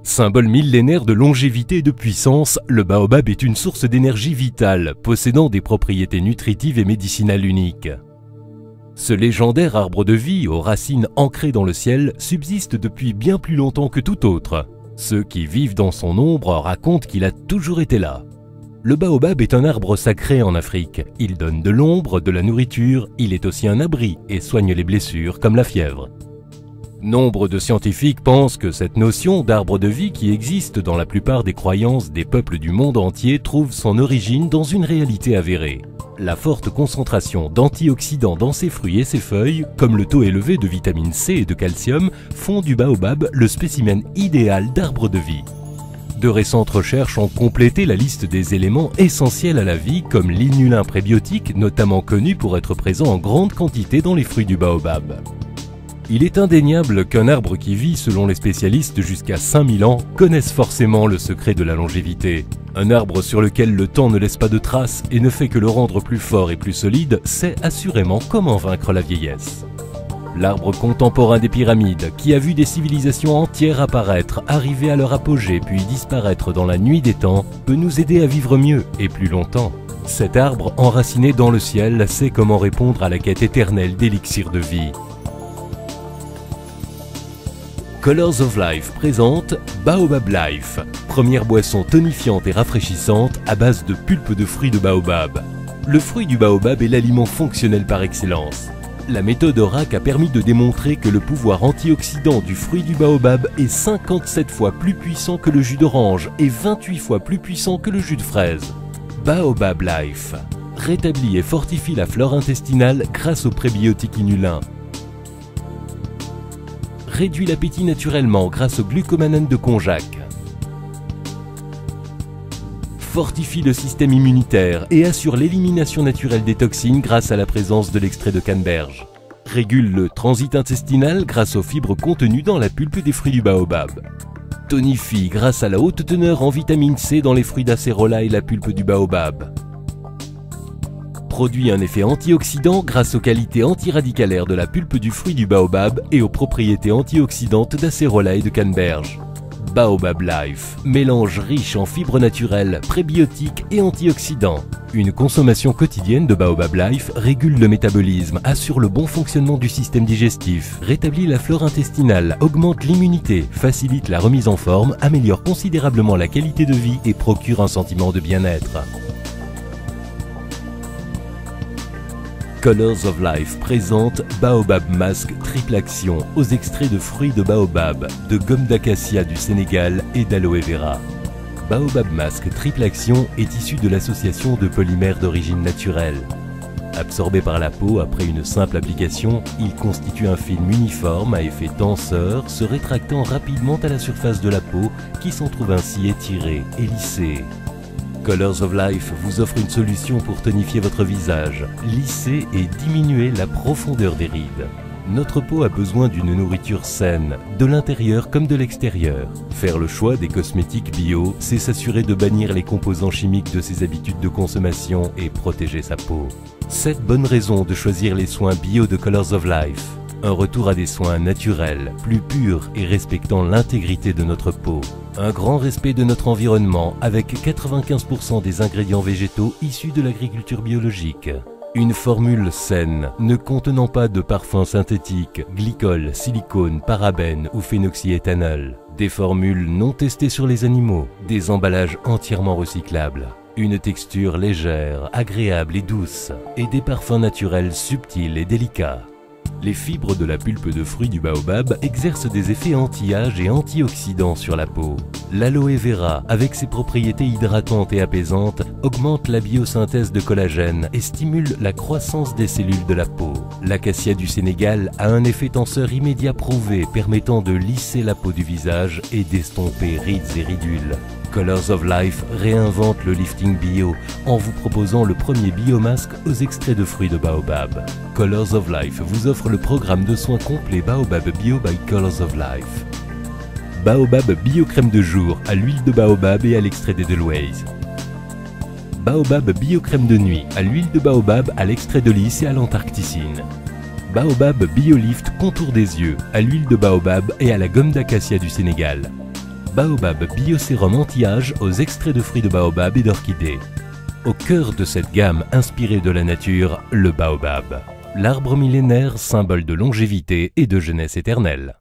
Symbole millénaire de longévité et de puissance, le baobab est une source d'énergie vitale, possédant des propriétés nutritives et médicinales uniques. Ce légendaire arbre de vie, aux racines ancrées dans le ciel, subsiste depuis bien plus longtemps que tout autre. Ceux qui vivent dans son ombre racontent qu'il a toujours été là. Le baobab est un arbre sacré en Afrique. Il donne de l'ombre, de la nourriture, il est aussi un abri et soigne les blessures comme la fièvre. Nombre de scientifiques pensent que cette notion d'arbre de vie qui existe dans la plupart des croyances des peuples du monde entier trouve son origine dans une réalité avérée. La forte concentration d'antioxydants dans ses fruits et ses feuilles, comme le taux élevé de vitamine C et de calcium, font du baobab le spécimen idéal d'arbre de vie. De récentes recherches ont complété la liste des éléments essentiels à la vie, comme l'inulin prébiotique, notamment connu pour être présent en grande quantité dans les fruits du baobab. Il est indéniable qu'un arbre qui vit, selon les spécialistes, jusqu'à 5000 ans, connaisse forcément le secret de la longévité. Un arbre sur lequel le temps ne laisse pas de traces et ne fait que le rendre plus fort et plus solide, sait assurément comment vaincre la vieillesse. L'arbre contemporain des pyramides, qui a vu des civilisations entières apparaître, arriver à leur apogée puis disparaître dans la nuit des temps, peut nous aider à vivre mieux et plus longtemps. Cet arbre, enraciné dans le ciel, sait comment répondre à la quête éternelle d'élixir de vie. Colors of Life présente Baobab Life, première boisson tonifiante et rafraîchissante à base de pulpe de fruits de baobab. Le fruit du baobab est l'aliment fonctionnel par excellence. La méthode ORAC a permis de démontrer que le pouvoir antioxydant du fruit du baobab est 57 fois plus puissant que le jus d'orange et 28 fois plus puissant que le jus de fraise. Baobab Life rétablit et fortifie la flore intestinale grâce au prébiotique inulin. Réduit l'appétit naturellement grâce au glucomanane de konjac. Fortifie le système immunitaire et assure l'élimination naturelle des toxines grâce à la présence de l'extrait de canneberge. Régule le transit intestinal grâce aux fibres contenues dans la pulpe des fruits du baobab. Tonifie grâce à la haute teneur en vitamine C dans les fruits d'acérola et la pulpe du baobab. Produit un effet antioxydant grâce aux qualités antiradicalaires de la pulpe du fruit du baobab et aux propriétés antioxydantes d'acérola et de canneberge. Baobab Life, mélange riche en fibres naturelles, prébiotiques et antioxydants. Une consommation quotidienne de Baobab Life régule le métabolisme, assure le bon fonctionnement du système digestif, rétablit la flore intestinale, augmente l'immunité, facilite la remise en forme, améliore considérablement la qualité de vie et procure un sentiment de bien-être. Colors of Life présente Baobab Mask Triple Action aux extraits de fruits de baobab, de gomme d'acacia du Sénégal et d'aloe vera. Baobab Mask Triple Action est issu de l'association de polymères d'origine naturelle. Absorbé par la peau après une simple application, il constitue un film uniforme à effet tenseur se rétractant rapidement à la surface de la peau qui s'en trouve ainsi étirée et lissée. Colors of Life vous offre une solution pour tonifier votre visage, lisser et diminuer la profondeur des rides. Notre peau a besoin d'une nourriture saine, de l'intérieur comme de l'extérieur. Faire le choix des cosmétiques bio, c'est s'assurer de bannir les composants chimiques de ses habitudes de consommation et protéger sa peau. 7 bonnes raisons de choisir les soins bio de Colors of Life. Un retour à des soins naturels, plus purs et respectant l'intégrité de notre peau. Un grand respect de notre environnement avec 95% des ingrédients végétaux issus de l'agriculture biologique. Une formule saine, ne contenant pas de parfums synthétiques, glycol, silicone, parabènes ou phénoxyéthanol. Des formules non testées sur les animaux. Des emballages entièrement recyclables. Une texture légère, agréable et douce. Et des parfums naturels subtils et délicats. Les fibres de la pulpe de fruits du baobab exercent des effets anti-âge et antioxydants sur la peau. L'aloe vera, avec ses propriétés hydratantes et apaisantes, augmente la biosynthèse de collagène et stimule la croissance des cellules de la peau. L'acacia du Sénégal a un effet tenseur immédiat prouvé permettant de lisser la peau du visage et d'estomper rides et ridules. Colors of Life réinvente le lifting bio en vous proposant le premier biomasque aux extraits de fruits de baobab. Colors of Life vous offre le programme de soins complet Baobab Bio by Colors of Life. Baobab Bio Crème de jour à l'huile de baobab et à l'extrait d'Edelweiss. Baobab Bio Crème de nuit à l'huile de baobab, à l'extrait de lys et à l'antarcticine. Baobab Bio Lift Contour des yeux à l'huile de baobab et à la gomme d'acacia du Sénégal. Baobab Biosérum anti-âge aux extraits de fruits de baobab et d'orchidées. Au cœur de cette gamme inspirée de la nature, le baobab. L'arbre millénaire, symbole de longévité et de jeunesse éternelle.